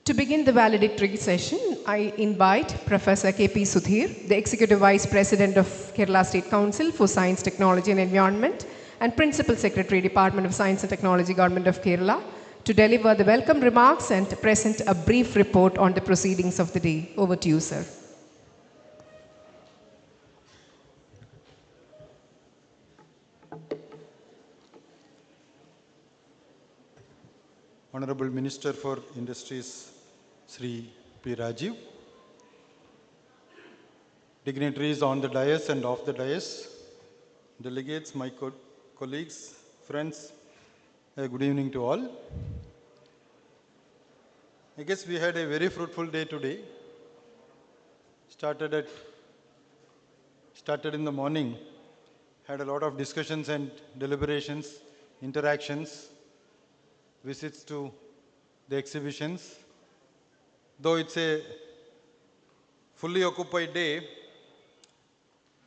To begin the valedictory session, I invite Professor K.P. Sudhir, the Executive Vice President of Kerala State Council for Science, Technology and Environment and Principal Secretary, Department of Science and Technology, Government of Kerala, to deliver the welcome remarks and present a brief report on the proceedings of the day. Over to you, sir. Honorable Minister for Industries, Sri P. Rajiv, dignitaries on the dais and off the dais, delegates, my colleagues, friends, good evening to all. I guess we had a very fruitful day today. Started in the morning, had a lot of discussions and deliberations, interactions, visits to the exhibitions. Though it's a fully occupied day,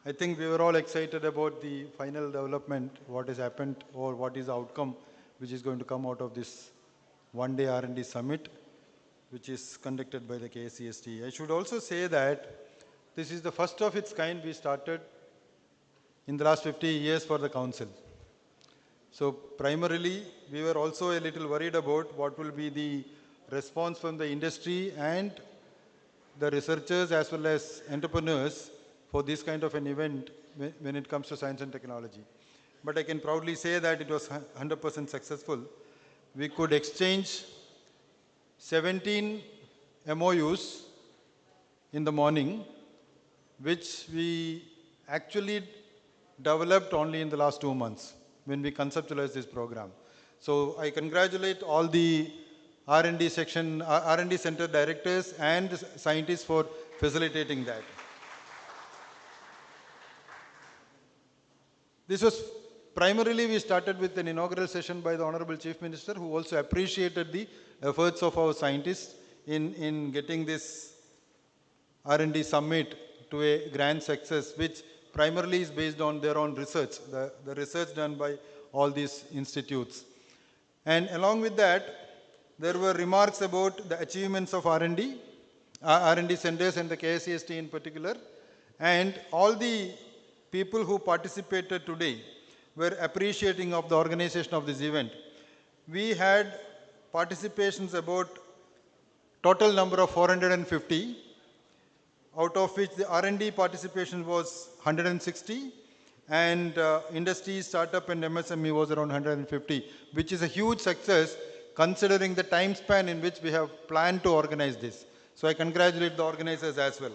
I think we were all excited about the final development, what has happened or what is the outcome which is going to come out of this one-day R&D summit, which is conducted by the KSCSTE. I should also say that this is the first of its kind we started in the last 50 years for the council. So primarily, we were also a little worried about what will be the response from the industry and the researchers as well as entrepreneurs for this kind of an event when it comes to science and technology. But I can proudly say that it was 100% successful. We could exchange 17 MOUs in the morning, which we actually developed only in the last 2 months when we conceptualized this program. So I congratulate all the R&D center directors and scientists for facilitating that. This was primarily, we started with an inaugural session by the Honorable Chief Minister, who also appreciated the efforts of our scientists in getting this R&D summit to a grand success, which primarily is based on their own research, the research done by all these institutes. And along with that, there were remarks about the achievements of R&D centers and the KSCST in particular, and all the people who participated today were appreciating of the organization of this event. We had participations about total number of 450, out of which the R&D participation was 160, and industry, startup and MSME was around 150, which is a huge success considering the time span in which we have planned to organize this. So I congratulate the organizers as well.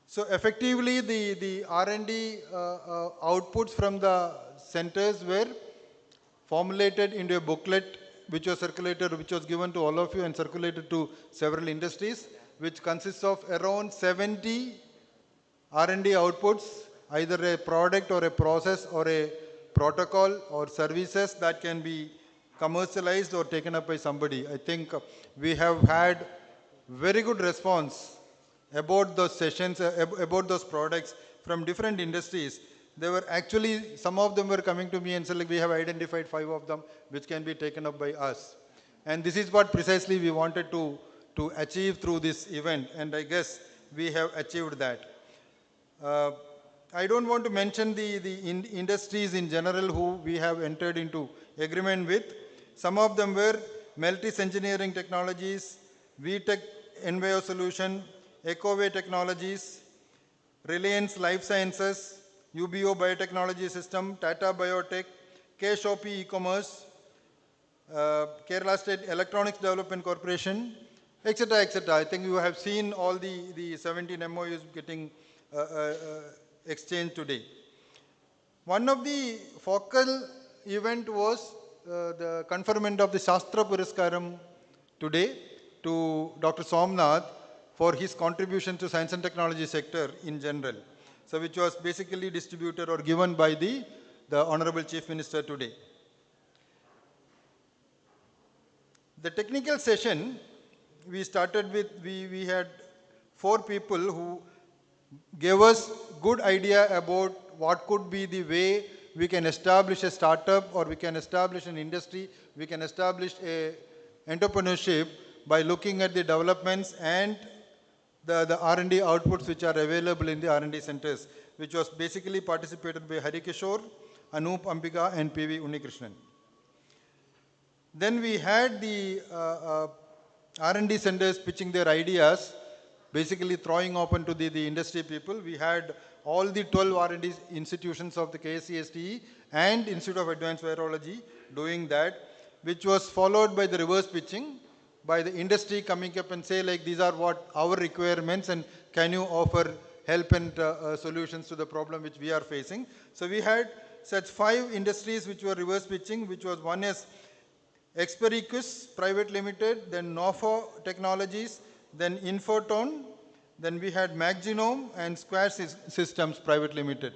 So effectively, the R&D outputs from the centers were formulated into a booklet which was circulated, which was given to all of you and circulated to several industries, which consists of around 70 R&D outputs, either a product or a process or a protocol or services that can be commercialized or taken up by somebody. I think we have had very good response about those sessions, about those products from different industries. They were actually, some of them were coming to me and said, like, we have identified 5 of them which can be taken up by us. And this is what precisely we wanted to achieve through this event, and I guess we have achieved that. I don't want to mention the industries in general who we have entered into agreement with. Some of them were Meltis Engineering Technologies, VTech Envio Solution, Ecoway Technologies, Reliance Life Sciences, UBO Biotechnology System, Tata Biotech, K-Shopee E-Commerce, Kerala State Electronics Development Corporation, etc., etc. I think you have seen all the 17 MOUs getting exchanged today. One of the focal event was the conferment of the Shastra Puraskaram today to Dr. Somnath for his contribution to science and technology sector in general. So which was basically distributed or given by the Honorable Chief Minister today. The technical session, we started with, we had 4 people who gave us good idea about what could be the way we can establish a startup, or we can establish an industry, we can establish a entrepreneurship by looking at the developments and the R&D outputs which are available in the R&D centers, which was basically participated by Hari Kishore, Anup Ambika and PV Unnikrishnan. Then we had the R&D centers pitching their ideas, basically throwing open to the industry people. We had all the 12 R&D institutions of the KSCSTE and Institute of Advanced Virology doing that, which was followed by the reverse pitching, by the industry coming up and say like, these are what our requirements and can you offer help and solutions to the problem which we are facing. So we had such 5 industries which were reverse pitching, which was one is Expericus Private Limited, then Nofo Technologies, then Infotone, then we had Maggenome and Square Systems Private Limited.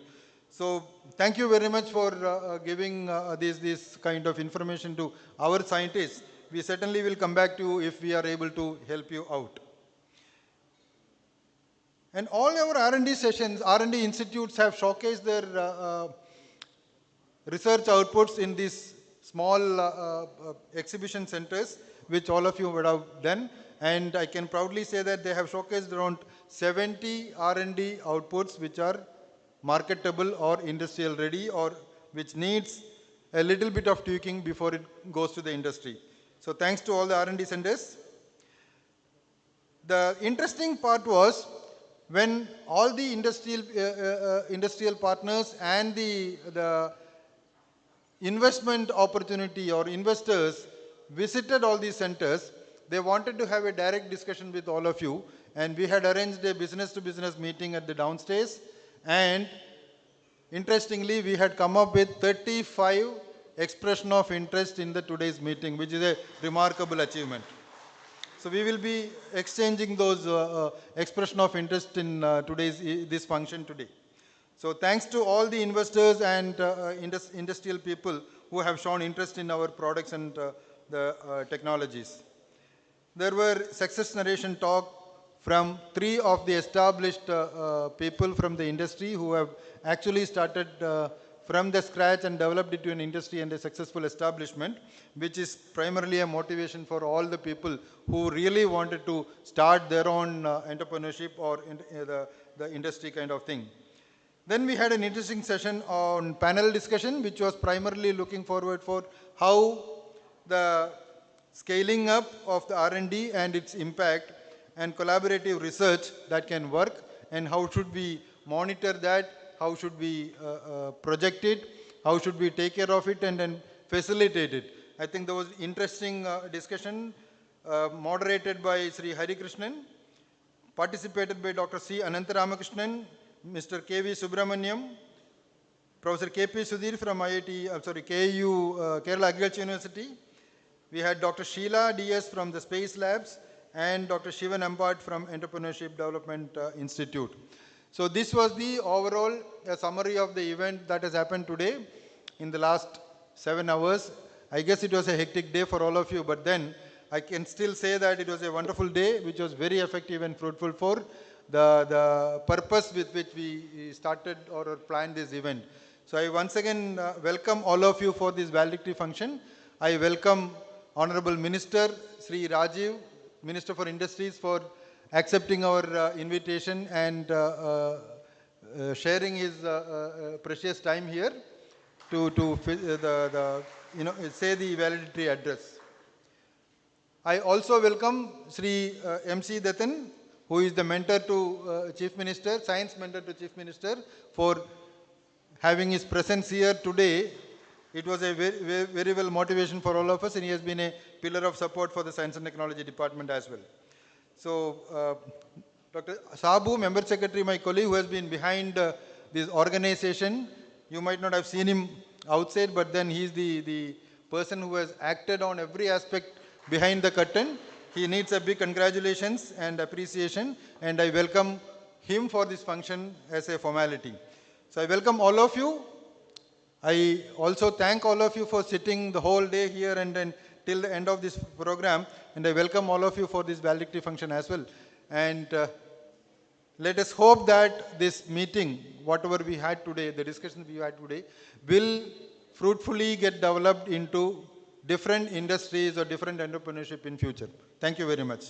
So thank you very much for giving this kind of information to our scientists. We certainly will come back to you if we are able to help you out. And all our R&D sessions, R&D institutes have showcased their research outputs in these small exhibition centers, which all of you would have done. And I can proudly say that they have showcased around 70 R&D outputs which are marketable or industrial ready, or which needs a little bit of tweaking before it goes to the industry. So thanks to all the R&D centers. The interesting part was when all the industrial partners and the investment opportunity or investors visited all these centers, they wanted to have a direct discussion with all of you, and we had arranged a business-to-business meeting at the downstairs, and interestingly we had come up with 35 expression of interest in the today's meeting, which is a remarkable achievement. So we will be exchanging those expression of interest in this function today. So thanks to all the investors and industrial people who have shown interest in our products and the technologies. There were success narration talk from 3 of the established people from the industry who have actually started from the scratch and developed it to an industry and a successful establishment, which is primarily a motivation for all the people who really wanted to start their own entrepreneurship or the industry kind of thing. Then we had an interesting session on panel discussion, which was primarily looking forward for how the scaling up of the R&D and its impact and collaborative research that can work, and how should we monitor that, how should we project it, how should we take care of it and then facilitate it. I think there was interesting discussion moderated by Sri Hari Krishnan, participated by Dr. C. Anantaramakrishnan, Mr. K.V. Subramaniam, Professor K.P. Sudhir from KU, Kerala Agriculture University. We had Dr. Sheila D.S. from the Space Labs and Dr. Shivan Ampad from Entrepreneurship Development Institute. So this was the overall summary of the event that has happened today in the last 7 hours. I guess it was a hectic day for all of you, but then I can still say that it was a wonderful day, which was very effective and fruitful for the purpose with which we started or planned this event. So I once again welcome all of you for this valedictory function. I welcome Honorable Minister Sri Rajiv, Minister for Industries, for accepting our invitation and sharing his precious time here to say the valedictory address. I also welcome Sri M.C. Dattan, who is the mentor to Chief Minister, Science Mentor to Chief Minister, for having his presence here today. It was a very well motivation for all of us, and he has been a pillar of support for the Science and Technology Department as well. So, Dr. Sabu, Member Secretary, my colleague, who has been behind this organization, you might not have seen him outside, but then he's the person who has acted on every aspect behind the curtain. He needs a big congratulations and appreciation, and I welcome him for this function as a formality. So I welcome all of you. I also thank all of you for sitting the whole day here and then till the end of this program, and I welcome all of you for this valedictory function as well. And let us hope that this meeting, whatever we had today, the discussion we had today, will fruitfully get developed into different industries or different entrepreneurship in future. Thank you very much.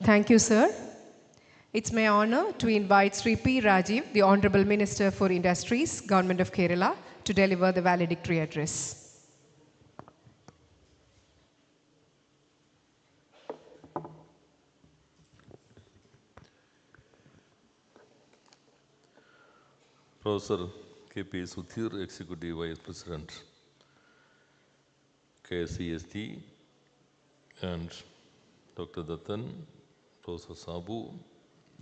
Thank you, sir. It's my honor to invite Sri P. Rajiv, the Honorable Minister for Industries, Government of Kerala, to deliver the valedictory address. Professor K.P. Sudhir, Executive Vice President, KSCSTE, and Dr. Dattan, Professor Sabu,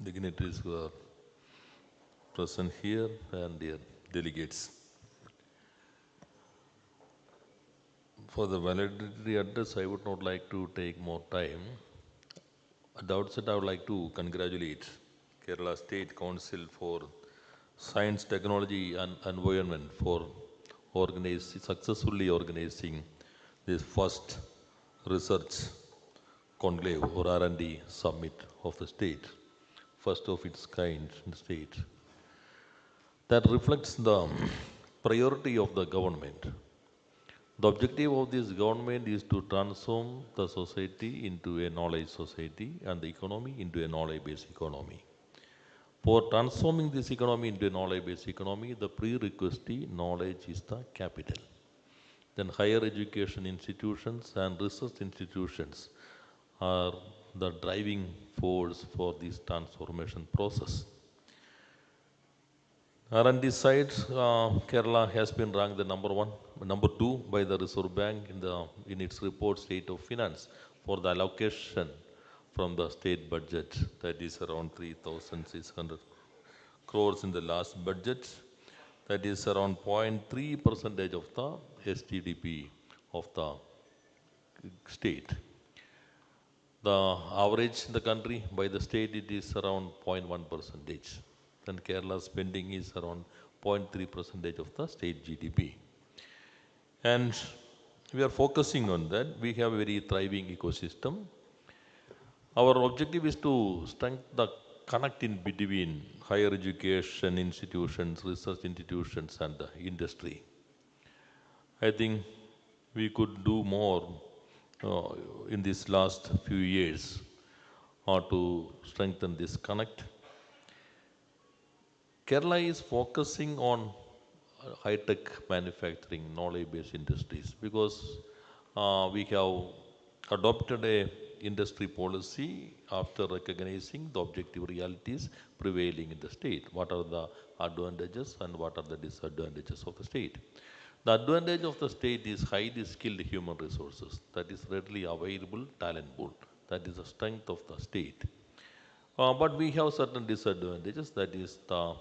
dignitaries who are present here, and dear delegates. For the valedictory address, I would not like to take more time. At the outset, I would like to congratulate Kerala State Council for Science, Technology and Environment for successfully organizing this first research conclave or R&D summit of the state, first of its kind in the state. That reflects the priority of the government. The objective of this government is to transform the society into a knowledge society and the economy into a knowledge-based economy. For transforming this economy into a knowledge-based economy, the prerequisite knowledge is the capital. Then higher education institutions and research institutions are the driving force for this transformation process. R&D side, Kerala has been ranked the number two by the Reserve Bank in its report State of Finance for the allocation from the state budget, that is around 3,600 crores in the last budget, that is around 0.3% of the STDP of the state. The average in the country by the state it is around 0.1%. And Kerala's spending is around 0.3% of the state GDP. And we are focusing on that. We have a very thriving ecosystem. Our objective is to strengthen the connecting between higher education institutions, research institutions, and the industry. I think we could do more in these last few years to strengthen this connect. Kerala is focusing on high-tech manufacturing, knowledge-based industries because we have adopted a industry policy after recognizing the objective realities prevailing in the state. What are the advantages and what are the disadvantages of the state? The advantage of the state is highly skilled human resources that is readily available talent pool. That is the strength of the state. But we have certain disadvantages, that is the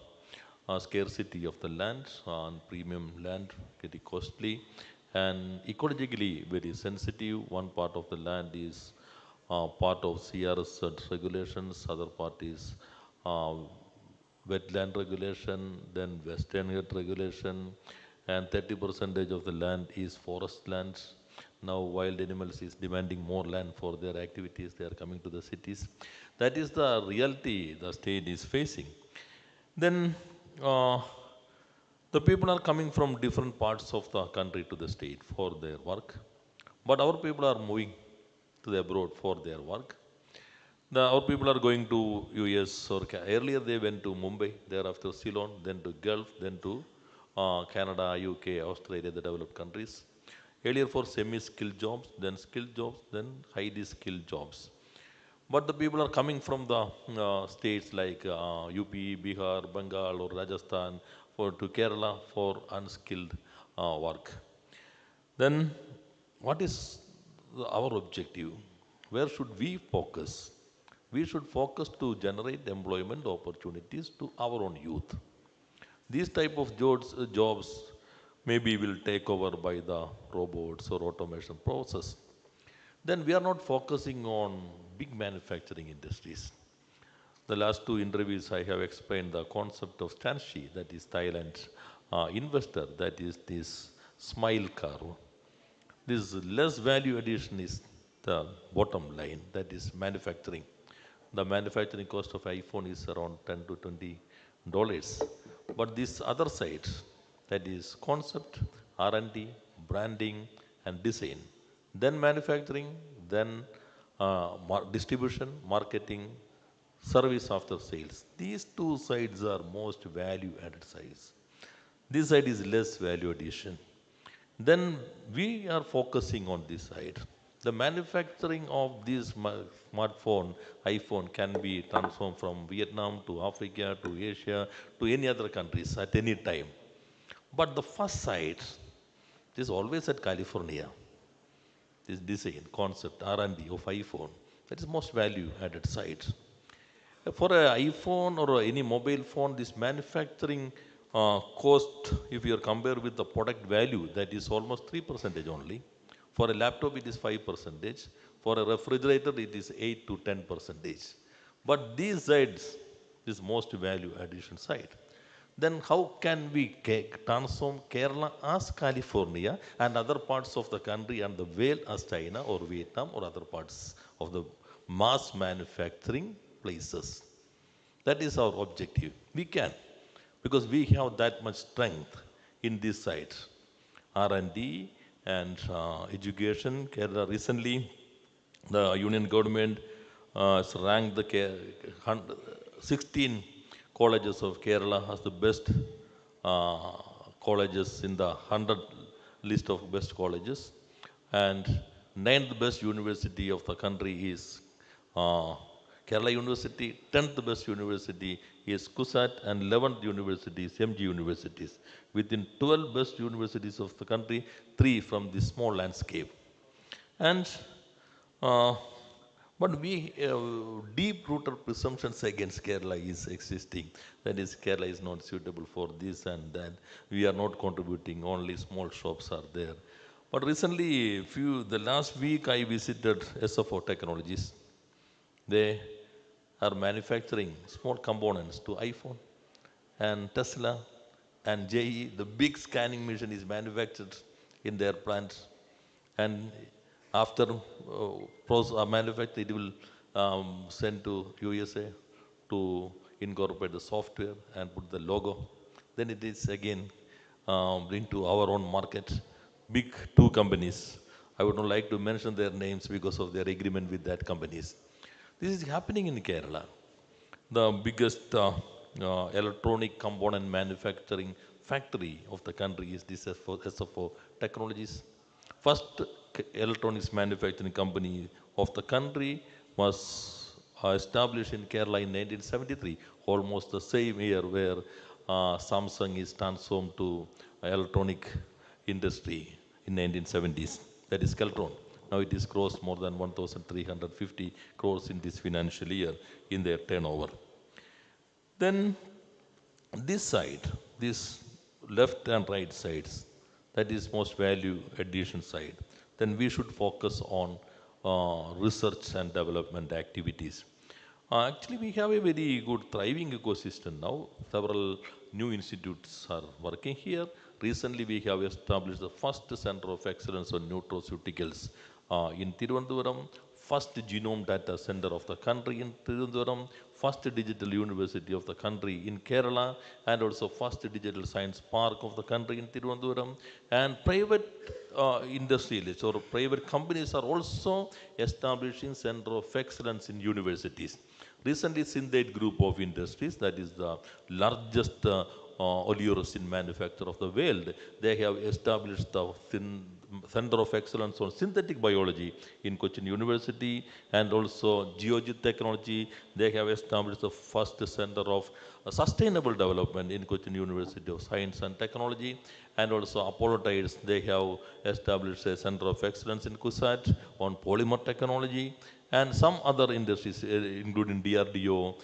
scarcity of the land and premium land, very costly and ecologically very sensitive. One part of the land is part of CRS regulations, other part is wetland regulation, then western Ghats regulation, and 30% of the land is forest lands. Now wild animals is demanding more land for their activities, they are coming to the cities. That is the reality the state is facing. Then the people are coming from different parts of the country to the state for their work, but our people are moving to the abroad for their work. Our people are going to US or earlier they went to Mumbai, thereafter Ceylon, then to Gulf, then to Canada, UK, Australia, the developed countries. Earlier for semi-skilled jobs, then skilled jobs, then highly skilled jobs. But the people are coming from the states like UP, Bihar, Bengal or Rajasthan to Kerala for unskilled work. Then what is our objective? Where should we focus? We should focus to generate employment opportunities to our own youth. These type of jobs maybe will take over by the robots or automation process. Then we are not focusing on big manufacturing industries. The last two interviews I have explained the concept of Stanshi, that is Thailand investor, that is this smile car. This less value addition is the bottom line, that is manufacturing. The manufacturing cost of iPhone is around $10 to $20. But this other side, that is concept R&D, branding, and design. Then manufacturing, then distribution, marketing, service after sales. These two sides are most value added sides. This side is less value addition. Then we are focusing on this side. The manufacturing of this smartphone, iPhone, can be transformed from Vietnam to Africa to Asia to any other countries at any time. But the first side is always at California. This design, concept, R&D of iPhone, that is most value added side. For an iPhone or any mobile phone, this manufacturing cost, if you are compared with the product value, that is almost 3% only. For a laptop, it is 5%. For a refrigerator, it is 8 to 10%. But these sides is most value addition side. Then how can we transform Kerala as California and other parts of the country and the world as China or Vietnam or other parts of the mass manufacturing places? That is our objective. We can, because we have that much strength in this side. R&D and education. Kerala recently, the union government has ranked the 16 colleges of Kerala as the best uh, colleges in the 100 list of best colleges. And ninth best university of the country is uh, Kerala University, 10th best university is KUSAT, and 11th university is MG universities. Within 12 best universities of the country, 3 from this small landscape. And uh, but we deep-rooted presumptions against Kerala is existing. That is, Kerala is not suitable for this and that. We are not contributing. Only small shops are there. But recently, the last week, I visited SFO Technologies. They are manufacturing small components to iPhone and Tesla and JE. The big scanning machine is manufactured in their plants. And after manufactured, it will send to USA to incorporate the software and put the logo. Then it is again bring to our own market. Big two companies. I would not like to mention their names because of their agreement with that companies. This is happening in Kerala. The biggest electronic component manufacturing factory of the country is this SFO Technologies. First electronics manufacturing company of the country was established in Kerala in 1973, almost the same year where Samsung is transformed to electronic industry in 1970s. That is Keltron. Now it is grossed more than 1,350 crores in this financial year in their turnover. Then this side, this left and right sides, that is most value addition side. Then we should focus on research and development activities. Actually, we have a very good thriving ecosystem now. Several new institutes are working here. Recently, we have established the first center of excellence on nutraceuticals in Tirunelveli, first genome data center of the country in Tirunelveli, first digital university of the country in Kerala, and also first digital science park of the country in Tirunelveli. And private industrialists or private companies are also establishing center of excellence in universities. Recently, Synthate Group of Industries, that is the largest oleoresin manufacturer of the world, they have established the Center of Excellence on Synthetic Biology in Cochin University, and also Geojet Technology. They have established the first Center of Sustainable Development in Cochin University of Science and Technology, and also Apollo Tides. They have established a Center of Excellence in KUSAT on polymer technology, and some other industries, including DRDO,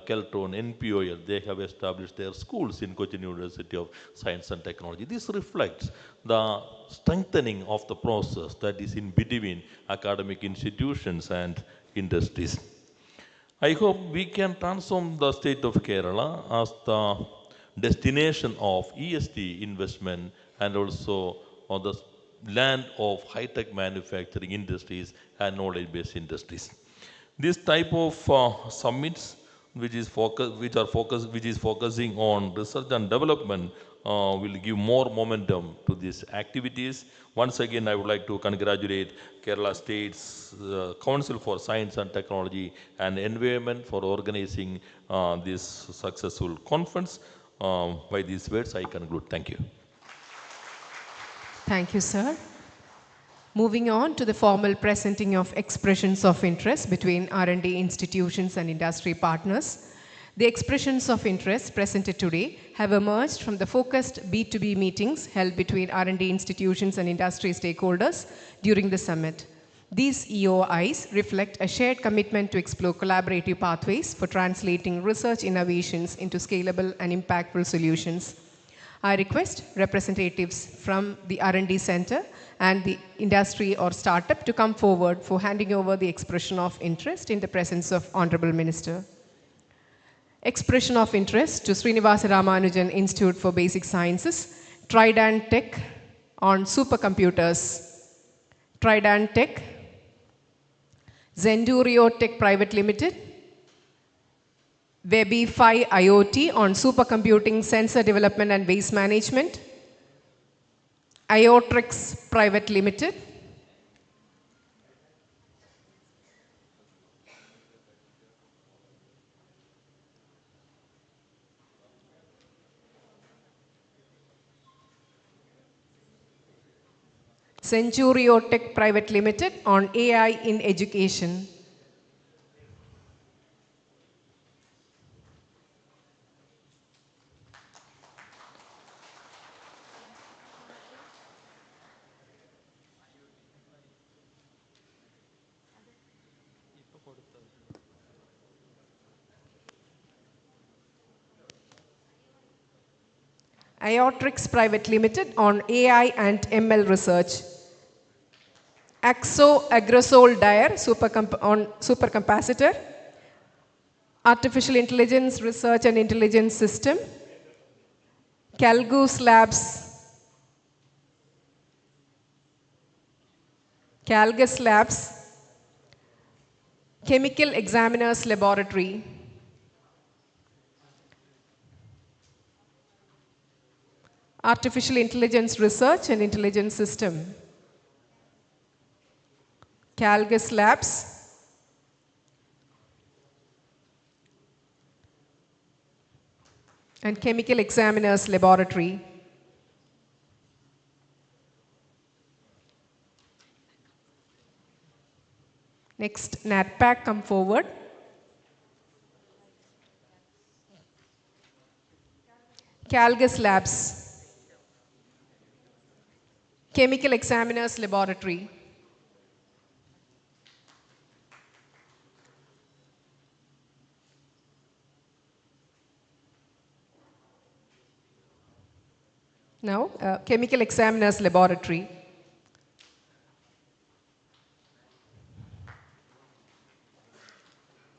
Keltron, NPOL, they have established their schools in Cochin University of Science and Technology. This reflects the strengthening of the process that is in between academic institutions and industries. I hope we can transform the state of Kerala as the destination of EST investment and also on the land of high-tech manufacturing industries and knowledge-based industries. This type of summits, which is focusing on research and development, will give more momentum to these activities. Once again, I would like to congratulate Kerala State's Council for Science and Technology and Environment for organizing this successful conference. By these words, I conclude. Thank you. Thank you, sir. Moving on to the formal presenting of expressions of interest between R&D institutions and industry partners. The expressions of interest presented today have emerged from the focused B2B meetings held between R&D institutions and industry stakeholders during the summit. These EOIs reflect a shared commitment to explore collaborative pathways for translating research innovations into scalable and impactful solutions. I request representatives from the R&D Center and the industry or startup to come forward for handing over the expression of interest in the presence of Honorable Minister. Expression of interest to Srinivasa Ramanujan Institute for Basic Sciences, Trident Tech on supercomputers. Trident Tech, Zendurio Tech Private Limited, Webify IoT on supercomputing, sensor development and waste management, Iotrix Private Limited, Centurio Tech Private Limited on AI in education. Iotrix Private Limited on AI and ML research. Axo Agrosol Dyer on supercapacitor. Artificial Intelligence Research and Intelligence System. Calgus Labs. Calgus Labs. Chemical Examiners Laboratory. Artificial Intelligence Research and Intelligence System. Calgus Labs. And Chemical Examiners Laboratory. Next, NATPAC, come forward. Calgus Labs. Chemical Examiners Laboratory. Now, Chemical Examiners Laboratory.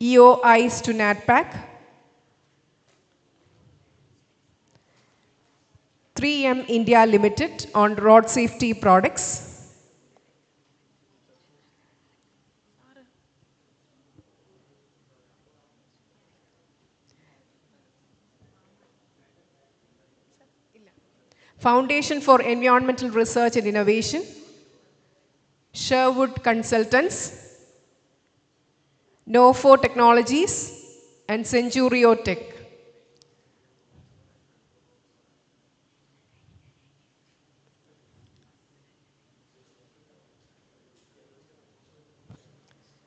EOIs to NATPAC. 3M India Limited on road safety products. Foundation for Environmental Research and Innovation. Sherwood Consultants. Nofo Technologies and Centurio Tech.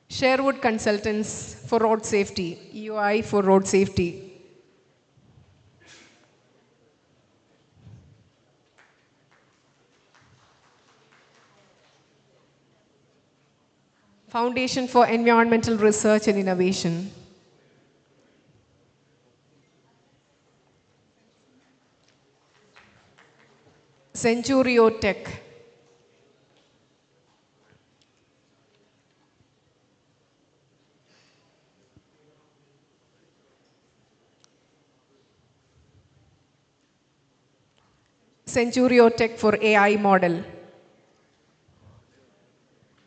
Sherwood Consultants for road safety, EOI for road safety. Foundation for Environmental Research and Innovation. Centurio Tech. Centurio Tech for AI model.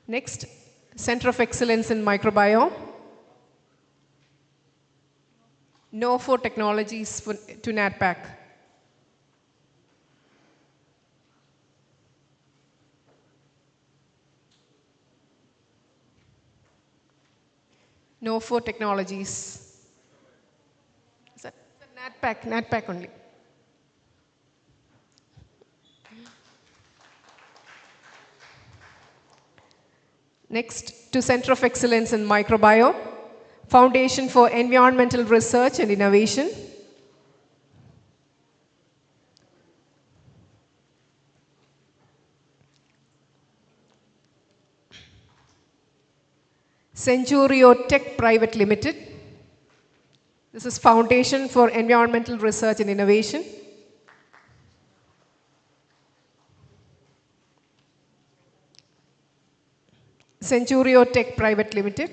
Next, Center of Excellence in Microbiome. Nofo Technologies to NATPAC. No for technologies. Is that NATPAC only. Next, to Center of Excellence in Microbiome, Foundation for Environmental Research and Innovation. Centurio Tech Private Limited. This is Foundation for Environmental Research and Innovation. Centurio Tech Private Limited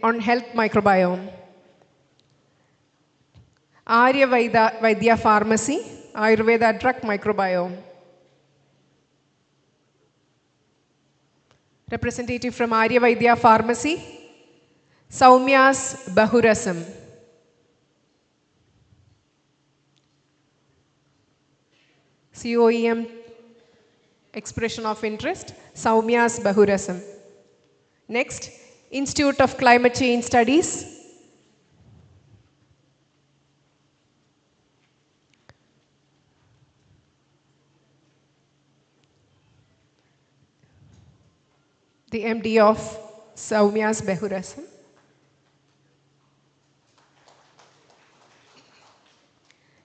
on health microbiome. Arya Vaidya Pharmacy, Ayurveda drug microbiome. Representative from Arya Vaidya Pharmacy, Saumya's Bahurasam. COEM expression of interest, Saumya's Bahurasam. Next, Institute of Climate Change Studies. The MD of Saumya's Bahurasam.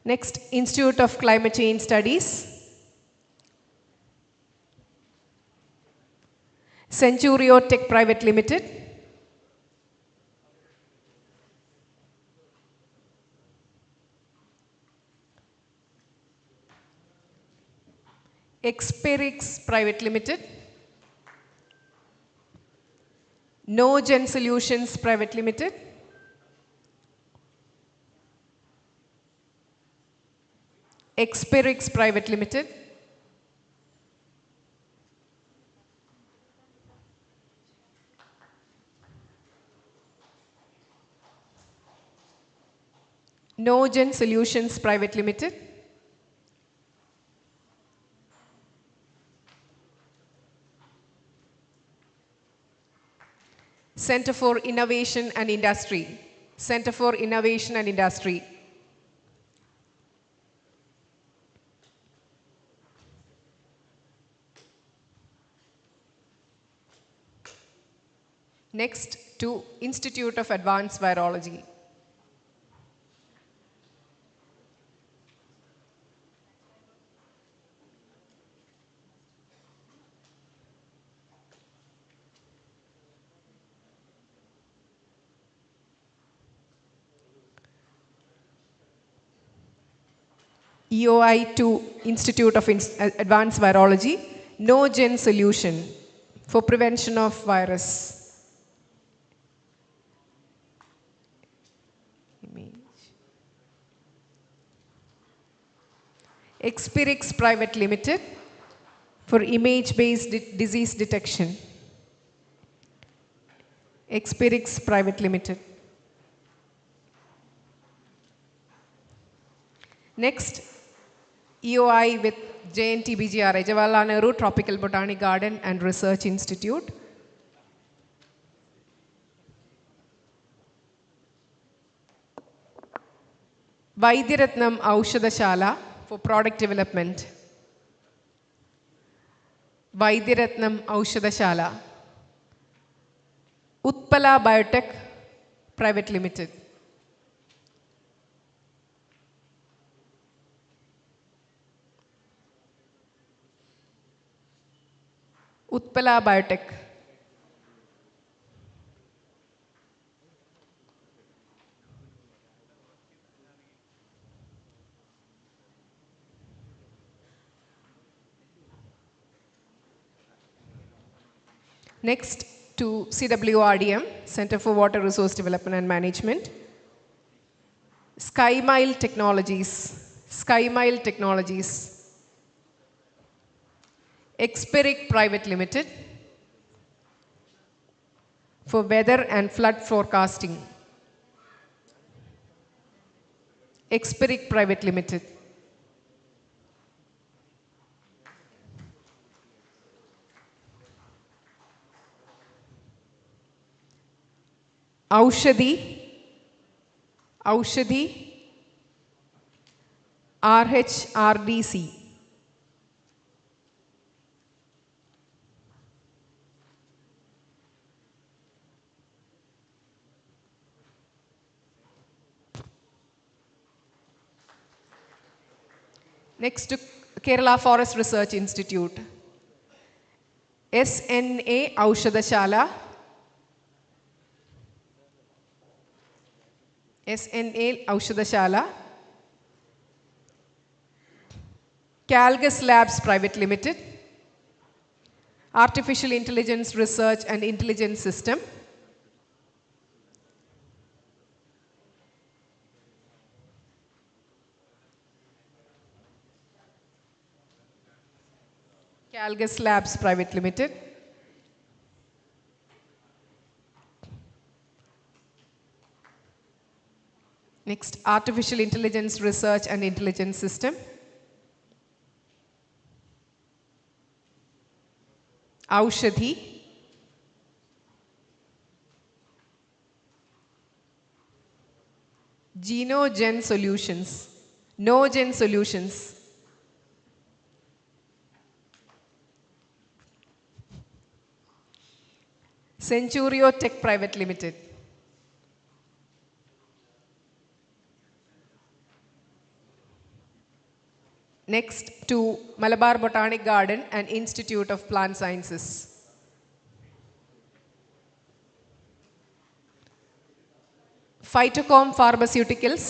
Next, Institute of Climate Change Studies. Centurio Tech Private Limited. Experix Private Limited. NoGen Solutions Private Limited. Experix Private Limited. NoGen Solutions Private Limited. Center for Innovation and Industry. Center for Innovation and Industry. Next, to Institute of Advanced Virology. EOI to Institute of Advanced Virology, NoGen Solution for prevention of virus. Experix Private Limited for image-based disease detection. Experix Private Limited. Next, EOI with JNTBGRI, Jawaharlal Nehru Tropical Botanic Garden and Research Institute. Vaidyaratnam Aushadashala for product development. Vaidyaratnam Aushadashala. Utpala Biotech Private Limited. Utpala Biotech. Next, to CWRDM, Center for Water Resource Development and Management. SkyMile Technologies. SkyMile Technologies. Experic Private Limited for weather and flood forecasting. Experic Private Limited. Aushadhi, RHRDC. Next to Kerala Forest Research Institute. SNA Aushadashala. SNA Aushadashala. Calgus Labs Private Limited. Artificial Intelligence Research and Intelligence System. Calgus Labs Private Limited. Next, Artificial Intelligence Research and Intelligence System. Aushadhi. Genogen Solutions. Nogen Solutions. Centurio Tech Private Limited. Next to Malabar Botanic Garden and Institute of Plant Sciences. Phytocom Pharmaceuticals.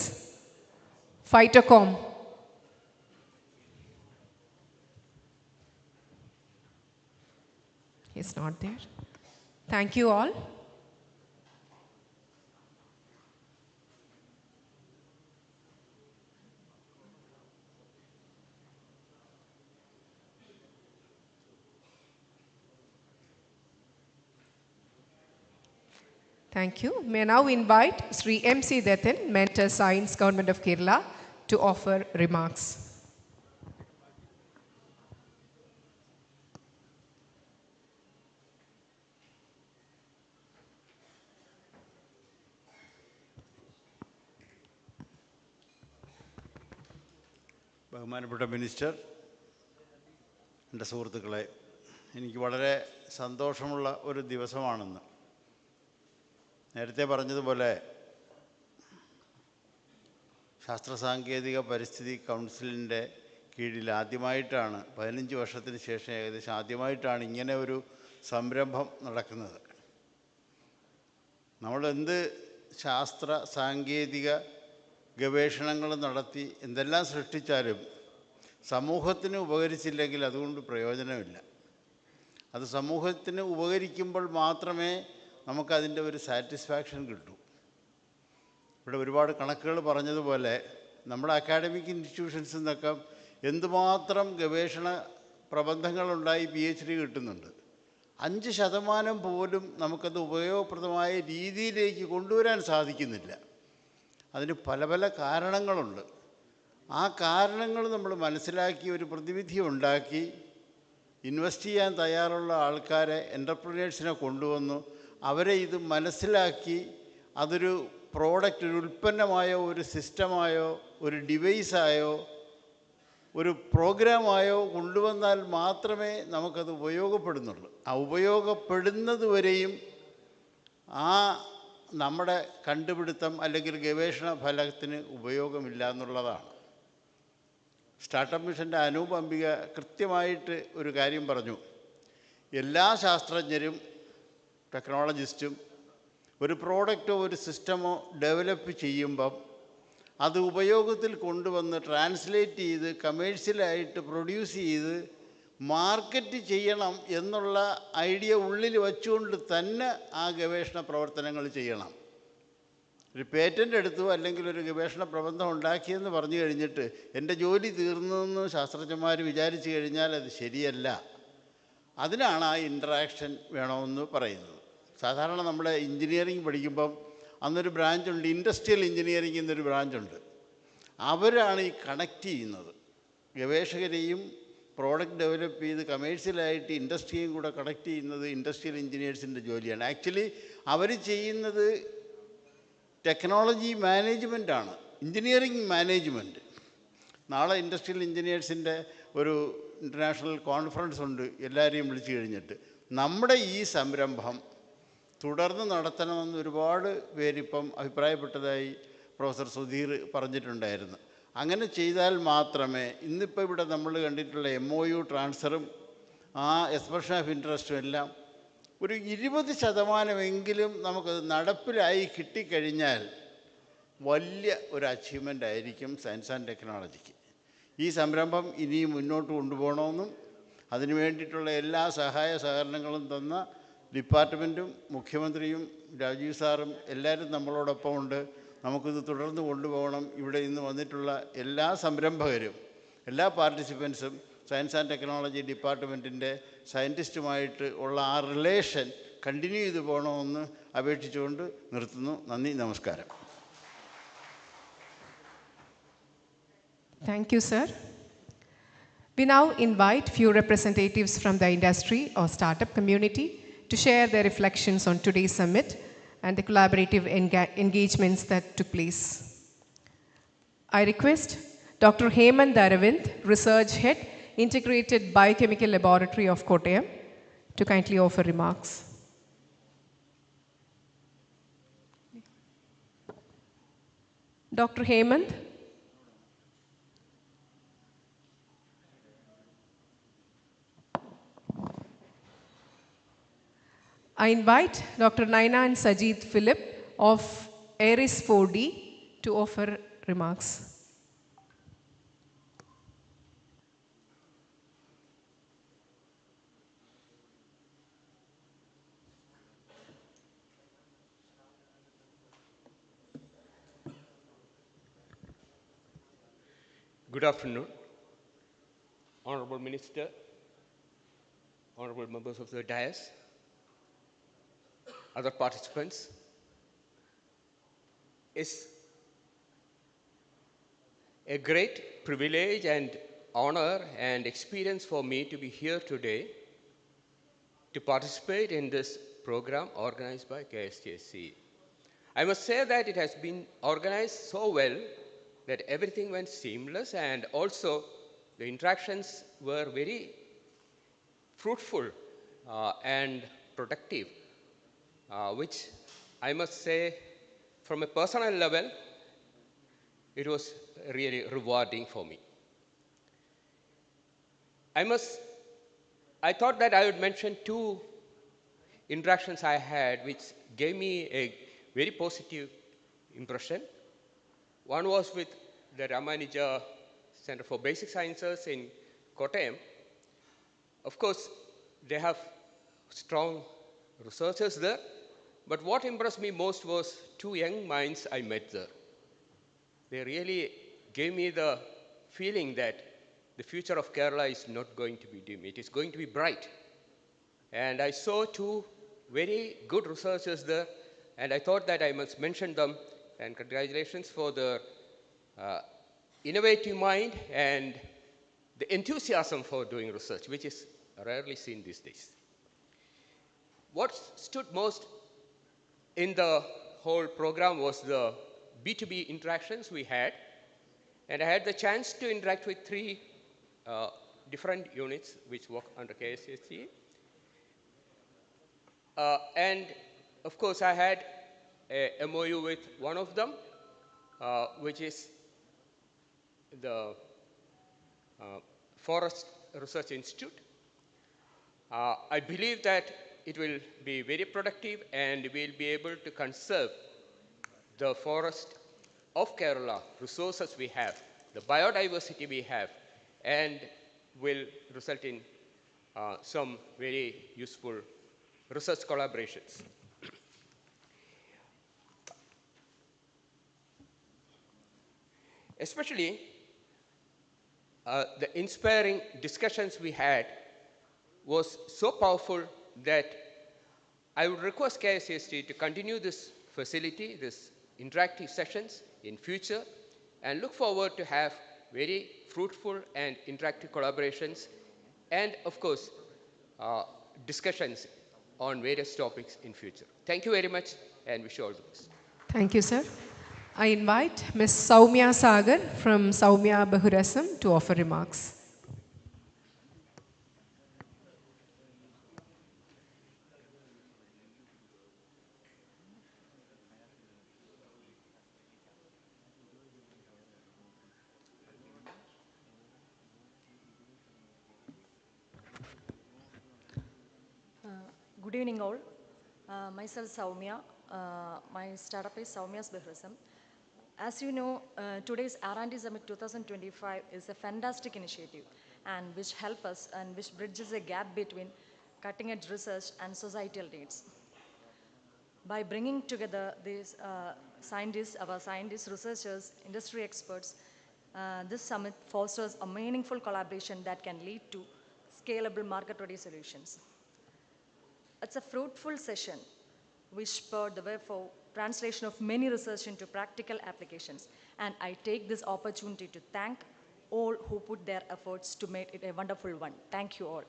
Phytocom. He's not there. Thank you all. Thank you. May I now invite Sri M.C. Dethan, Mentor Science, Government of Kerala, to offer remarks. ബഹുമാനപ്പെട്ട minister, എൻ്റെ സുഹൃത്തുക്കളെ, എനിക്ക് വളരെ സന്തോഷമുള്ള ഒരു ദിവസമാണെന്ന്. നേരത്തെ പറഞ്ഞതുപോലെ ശാസ്ത്ര സാങ്കേതിക പരിസ്ഥിതി കൗൺസിലിൻ്റെ കീഴിൽ ആദ്യമായിട്ടാണ്, 15 വർഷത്തിന് ശേഷം ഏകദേശം ആദ്യമായിട്ടാണ് ഇങ്ങനെ ഒരു സംരംഭം നടക്കുന്നത്. നമ്മളെന്ത് ശാസ്ത്ര സാങ്കേതിക ഗവേഷണങ്ങൾ നടത്തി എന്തെല്ലാം സൃഷ്ടിച്ചാലും സമൂഹത്തിന് ഉപകരിച്ചില്ലെങ്കിൽ അതുകൊണ്ട് പ്രയോജനമില്ല. അത് സമൂഹത്തിന് ഉപകരിക്കുമ്പോൾ മാത്രമേ നമുക്കതിൻ്റെ ഒരു സാറ്റിസ്ഫാക്ഷൻ കിട്ടൂ. ഇവിടെ ഒരുപാട് കണക്കുകൾ പറഞ്ഞതുപോലെ നമ്മുടെ അക്കാഡമിക് ഇൻസ്റ്റിറ്റ്യൂഷൻസിൽ നിന്നൊക്കെ എന്തുമാത്രം ഗവേഷണ പ്രബന്ധങ്ങളുണ്ടായി PhD കിട്ടുന്നുണ്ട്. 5% പോലും നമുക്കത് ഉപയോഗപ്രദമായ രീതിയിലേക്ക് കൊണ്ടുവരാൻ സാധിക്കുന്നില്ല. അതിന് പല പല കാരണങ്ങളുണ്ട്. ആ കാരണങ്ങൾ നമ്മൾ മനസ്സിലാക്കി ഒരു പ്രതിവിധി ഉണ്ടാക്കി ഇൻവെസ്റ്റ് ചെയ്യാൻ തയ്യാറുള്ള ആൾക്കാരെ, എൻ്റർപ്രനേഴ്സിനെ കൊണ്ടുവന്നു അവരെ ഇത് മനസ്സിലാക്കി അതൊരു പ്രോഡക്റ്റ്, ഒരു ഉൽപ്പന്നമായോ ഒരു സിസ്റ്റമായോ ഒരു ഡിവൈസായോ ഒരു പ്രോഗ്രാമായോ കൊണ്ടുവന്നാൽ മാത്രമേ നമുക്കത് ഉപയോഗപ്പെടുന്നുള്ളൂ. ആ ഉപയോഗപ്പെടുന്നത് വരെയും ആ നമ്മുടെ കണ്ടുപിടുത്തം അല്ലെങ്കിൽ ഗവേഷണ ഫലത്തിന് ഉപയോഗമില്ല എന്നുള്ളതാണ്. സ്റ്റാർട്ടപ്പ് മിഷൻ്റെ അനൂപ് അംബിക കൃത്യമായിട്ട് ഒരു കാര്യം പറഞ്ഞു. എല്ലാ ശാസ്ത്രജ്ഞരും ടെക്നോളജിസ്റ്റും ഒരു പ്രോഡക്റ്റോ ഒരു സിസ്റ്റമോ ഡെവലപ്പ് ചെയ്യുമ്പം അത് ഉപയോഗത്തിൽ കൊണ്ടുവന്ന് ട്രാൻസ്ലേറ്റ് ചെയ്ത് കമേഴ്ഷ്യലായിട്ട് പ്രൊഡ്യൂസ് ചെയ്ത് മാർക്കറ്റ് ചെയ്യണം എന്നുള്ള ഐഡിയ ഉള്ളിൽ വച്ചുകൊണ്ട് തന്നെ ആ ഗവേഷണ പ്രവർത്തനങ്ങൾ ചെയ്യണം. ഒരു പേറ്റൻ്റ് എടുത്തു അല്ലെങ്കിൽ ഒരു ഗവേഷണ പ്രബന്ധം ഉണ്ടാക്കിയെന്ന് പറഞ്ഞു കഴിഞ്ഞിട്ട് എൻ്റെ ജോലി തീർന്നെന്ന് ശാസ്ത്രജ്ഞന്മാർ വിചാരിച്ചു കഴിഞ്ഞാൽ അത് ശരിയല്ല. അതിനാണ് ആ ഇൻട്രാക്ഷൻ വേണമെന്ന് പറയുന്നത്. സാധാരണ നമ്മുടെ എഞ്ചിനീയറിംഗ് പഠിക്കുമ്പം അന്നൊരു ബ്രാഞ്ചുണ്ട്, ഇൻഡസ്ട്രിയൽ എഞ്ചിനീയറിംഗ് എന്നൊരു ബ്രാഞ്ചുണ്ട്. അവരാണ് ഈ കണക്ട് ചെയ്യുന്നത്. ഗവേഷകരെയും പ്രോഡക്റ്റ് ഡെവലപ്പ് ചെയ്ത് കമേഴ്ഷ്യലായിട്ട് ഇൻഡസ്ട്രിയും കൂടെ കണക്ട് ചെയ്യുന്നത് ഇൻഡസ്ട്രിയൽ എഞ്ചിനീയേഴ്സിൻ്റെ ജോലിയാണ്. ആക്ച്വലി അവർ ചെയ്യുന്നത് ടെക്നോളജി മാനേജ്മെൻറ്റാണ്, എഞ്ചിനീയറിംഗ് മാനേജ്മെൻറ്റ്. നാളെ ഇൻഡസ്ട്രിയൽ എഞ്ചിനീയേഴ്സിൻ്റെ ഒരു ഇൻ്റർനാഷണൽ കോൺഫറൻസ് ഉണ്ട്, എല്ലാവരെയും വിളിച്ചു കഴിഞ്ഞിട്ട്. നമ്മുടെ ഈ സംരംഭം തുടർന്ന് നടത്തണമെന്ന് ഒരുപാട് പേരിപ്പം അഭിപ്രായപ്പെട്ടതായി പ്രൊഫസർ സുധീർ പറഞ്ഞിട്ടുണ്ടായിരുന്നു. അങ്ങനെ ചെയ്താൽ മാത്രമേ ഇന്നിപ്പോൾ ഇവിടെ നമ്മൾ കണ്ടിട്ടുള്ള MOU ട്രാൻസ്ഫറും ആ എക്സ്പ്രഷൻ ഓഫ് ഇൻട്രസ്റ്റും എല്ലാം ഒരു 20% നമുക്കത് നടപ്പിലായി കിട്ടിക്കഴിഞ്ഞാൽ വലിയ ഒരു അച്ചീവ്മെൻ്റ് ആയിരിക്കും സയൻസ് ആൻഡ് ടെക്നോളജിക്ക്. ഈ സംരംഭം ഇനിയും മുന്നോട്ട് കൊണ്ടുപോകണമെന്നും അതിനു വേണ്ടിയിട്ടുള്ള എല്ലാ സഹായ സഹകരണങ്ങളും തന്ന ഡിപ്പാർട്ട്മെൻറ്റും മുഖ്യമന്ത്രിയും രാജീവ് സാറും എല്ലാവരും നമ്മളോടൊപ്പം ഉണ്ട്. നമുക്കിത് തുടർന്ന് കൊണ്ടുപോകണം. ഇവിടെ ഇന്ന് വന്നിട്ടുള്ള എല്ലാ സംരംഭകരും, എല്ലാ പാർട്ടിസിപ്പൻസും സയൻസ് ആൻഡ് ടെക്നോളജി ഡിപ്പാർട്ട്മെൻറ്റിൻ്റെ സയൻറ്റിസ്റ്റുമായിട്ട് ഉള്ള ആ റിലേഷൻ കണ്ടിന്യൂ ചെയ്ത് പോകണമെന്ന് അപേക്ഷിച്ചുകൊണ്ട് നിർത്തുന്നു. നന്ദി, നമസ്കാരം. Thank you, sir. We now invite few representatives from the industry or startup community to share their reflections on today's summit and the collaborative engagements that took place. I request Dr. Hemant Aravind, Research Head, Integrated Biochemical Laboratory of Kottayam, to kindly offer remarks. Dr. Hemant. I invite Dr. Naina and Sajid Philip of Aris 4D to offer remarks. Good afternoon, Honorable Minister, Honorable members of the dais, other participants. It's a great privilege and honor and experience for me to be here today to participate in this program organized by KSCSTE. I must say that it has been organized so well that everything went seamless, and also the interactions were very fruitful and productive, which I must say from a personal level, it was really rewarding for me. I thought that I would mention two interactions I had which gave me a very positive impression. One was with the Ramanuja Center for Basic Sciences in Kottayam. Of course, they have strong researchers there, but what impressed me most was two young minds I met there. They really gave me the feeling that the future of Kerala is not going to be dim, it is going to be bright. And I saw two very good researchers there, and I thought that I must mention them, and congratulations for their innovative mind and the enthusiasm for doing research, which is rarely seen these days. What stood most in the whole program was the B2B interactions we had, and I had the chance to interact with three different units which work under KSCSTE. And of course, I had a MOU with one of them, which is the Forest Research Institute. I believe that it will be very productive and we'll be able to conserve the forest of Kerala, resources we have, the biodiversity we have, and will result in some very useful research collaborations. Especially the inspiring discussions we had was so powerful that I would request KSCSTE to continue this facility, this interactive sessions in future, and look forward to have very fruitful and interactive collaborations, and of course, discussions on various topics in future. Thank you very much, and wish you all the best. Thank you, sir. I invite Ms. Soumya Sagar from Soumya Bahurasam to offer remarks. Good evening all. Myself Soumya. My startup is Soumya's Behrism. As you know, today's R&D Summit 2025 is a fantastic initiative and which helps us and which bridges a gap between cutting edge research and societal needs. By bringing together these scientists, our scientists, researchers, industry experts, this summit fosters a meaningful collaboration that can lead to scalable market-ready solutions. It's a fruitful session which paved the way for translation of many research into practical applications. And I take this opportunity to thank all who put their efforts to make it a wonderful one. Thank you all.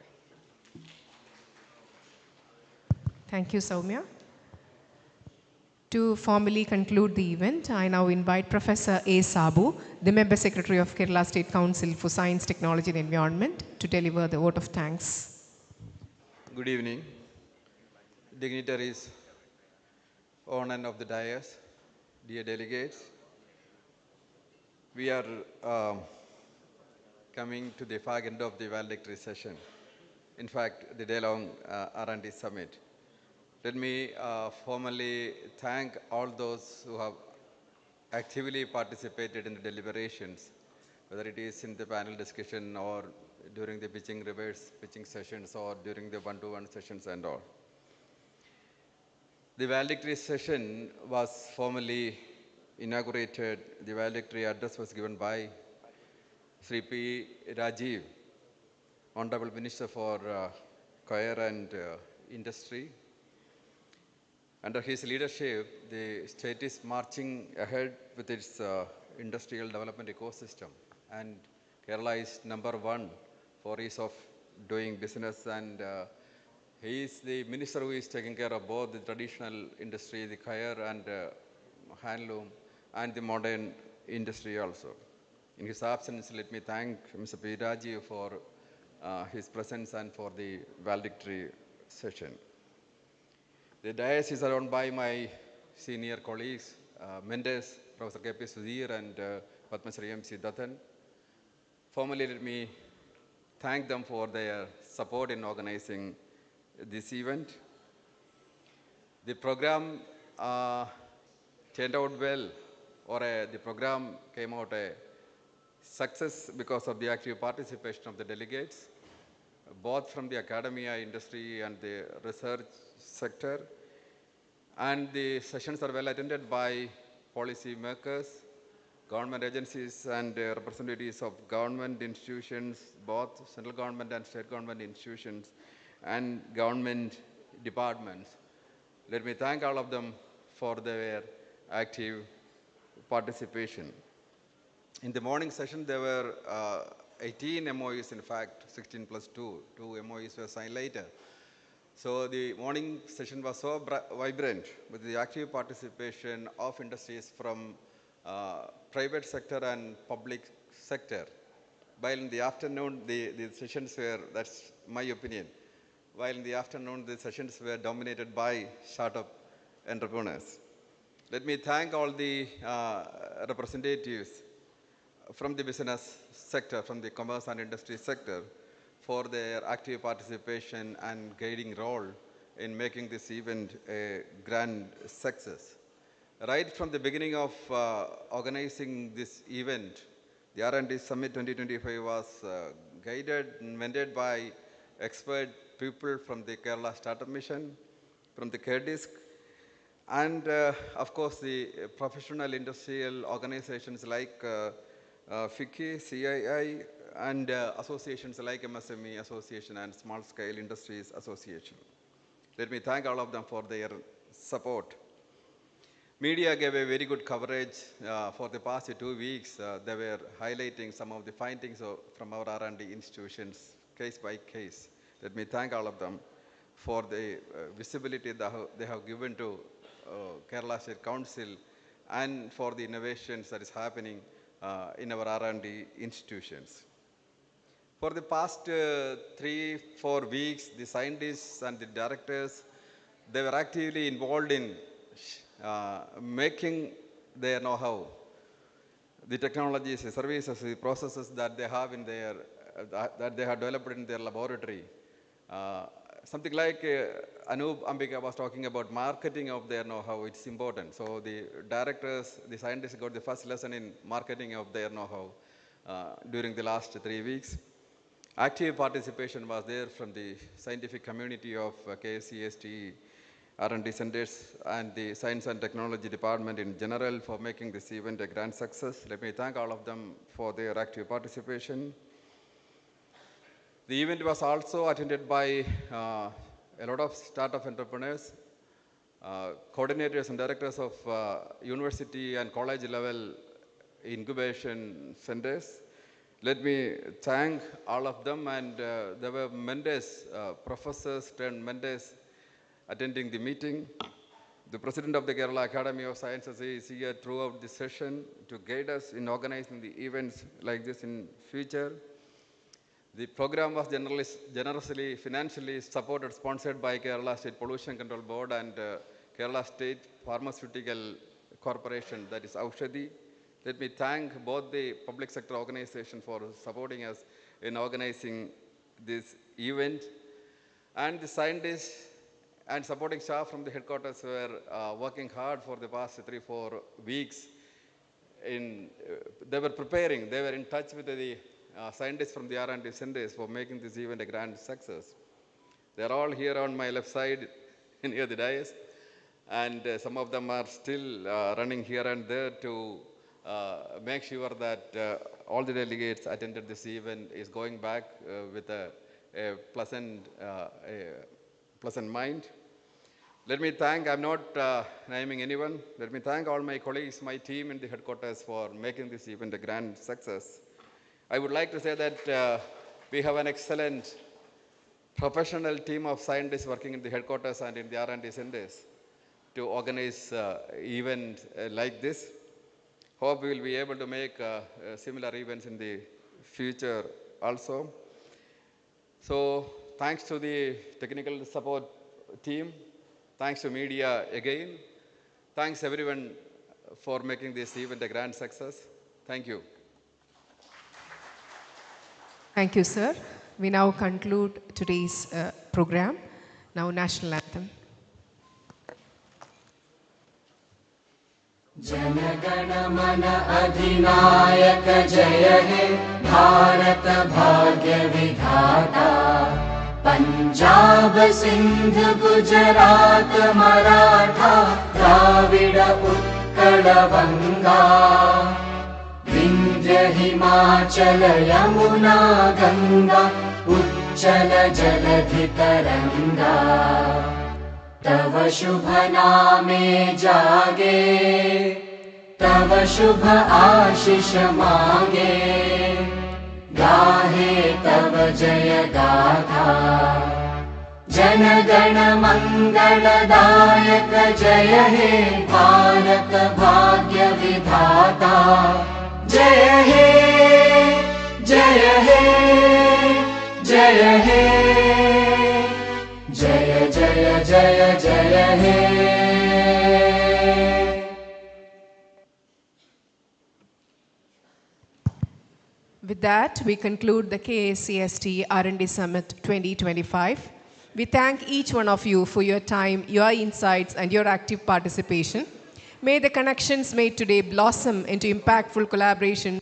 Thank you, Soumya. To formally conclude the event, I now invite Professor A. Sabu, the Member Secretary of Kerala State Council for Science, Technology and Environment, to deliver the vote of thanks. Good evening, dignitaries on and of the dais, dear delegates. We are coming to the fag end of the valedictory session. In fact, the day-long R&D summit. Let me formally thank all those who have actively participated in the deliberations, whether it is in the panel discussion or during the reverse pitching sessions or during the one-to-one sessions and all. The valedictory session was formally inaugurated. The valedictory address was given by Sri P. Rajiv, Honorable Minister for Coir and Industry. Under his leadership, the state is marching ahead with its industrial development ecosystem, and Kerala is #1 for ease of doing business, and he is the minister who is taking care of both the traditional industry, the coir and handloom, and the modern industry also. In his absence, let me thank Mr. P. Rajiv for his presence and for the valedictory session. The dais is surrounded by my senior colleagues, mentors, Professor K.P. Sudhir and Padma Shri M.C. Dattan. Formally, let me thank them for their support in organizing this event. The program turned out well, or the program came out a success because of the active participation of the delegates, both from the academia, industry, and the research sector. And the sessions are well attended by policy makers, government agencies, and representatives of government institutions, both central government and state government institutions, and government departments. Let me thank all of them for their active participation. In the morning session, there were 18 MOUs, in fact, 16 plus 2. 2 MOUs were signed later. So the morning session was so vibrant with the active participation of industries from private sector and public sector. While in the afternoon, the sessions were, that's my opinion, while in the afternoon, the sessions were dominated by startup entrepreneurs. Let me thank all the representatives from the business sector, from the commerce and industry sector, for their active participation and guiding role in making this event a grand success. Right from the beginning of organizing this event, the R&D Summit 2025 was guided and mentored by expert people from the Kerala Startup Mission, from the KDISC, and of course the professional industrial organizations like FICCI, CII, and associations like MSME Association and Small Scale Industries Association. Let me thank all of them for their support. Media gave a very good coverage for the past 2 weeks. They were highlighting some of the findings from our R&D institutions, case by case. Let me thank all of them for the visibility that they have given to Kerala State Council and for the innovations that is happening in our R&D institutions. For the past 3-4 weeks, the scientists and the directors, they were actively involved in making their know-how, the technologies, the services, the processes that they have in their, that they have developed in their laboratory. Something like Anup Ambika was talking about marketing of their know-how, it's important. So the directors, the scientists got the first lesson in marketing of their know-how during the last 3 weeks. Active participation was there from the scientific community of KSCSTE R&D centers and the Science and Technology Department in general for making this event a grand success. Let me thank all of them for their active participation. The event was also attended by a lot of startup entrepreneurs, coordinators and directors of university and college level incubation centers. Let me thank all of them, and there were mentors, professors turned mentors attending the meeting. The President of the Kerala Academy of Sciences is here throughout the session to guide us in organizing the events like this in future. The program was generously financially supported, sponsored by Kerala State Pollution Control Board and Kerala State Pharmaceutical Corporation, that is Aushadhi. Let me thank both the public sector organization for supporting us in organizing this event, and the scientists and supporting staff from the headquarters were working hard for the past 3-4 weeks. They were preparing, they were in touch with the scientists from the R&D centers for making this event a grand success. They are all here on my left side near the dais, and some of them are still running here and there to make sure that all the delegates attended this event is going back with a pleasant mind. Let me thank, I'm not naming anyone, let me thank all my colleagues, my team in the headquarters for making this event a grand success. I would like to say that we have an excellent professional team of scientists working in the headquarters and in the R&D centers to organize events like this. Hope we will be able to make similar events in the future also. So thanks to the technical support team, thanks to media again, thanks everyone for making this event a grand success. Thank you. Thank you, sir. We now conclude today's program. Now, national anthem. जनगण मन अधिनायक जय हे भारत भाग्य विधाता पंजाब सिंध गुजरात मराठा द्राविड उत्कल बंगा विंध्य हिमाचल यमुना गंगा उच्चल जलधि तरंगा तव शुभ नामे जागे तव शुभ आशीष मांगे गाहे तव जय गाथा जन गण मंगलदायक जय हे भारत भाग्य विधाता जय हे जय हे जय हे जय जय जय जय हे With that, we conclude the KSCSTE R&D Summit 2025. We thank each one of you for your time, your insights, and your active participation. May the connections made today blossom into impactful collaboration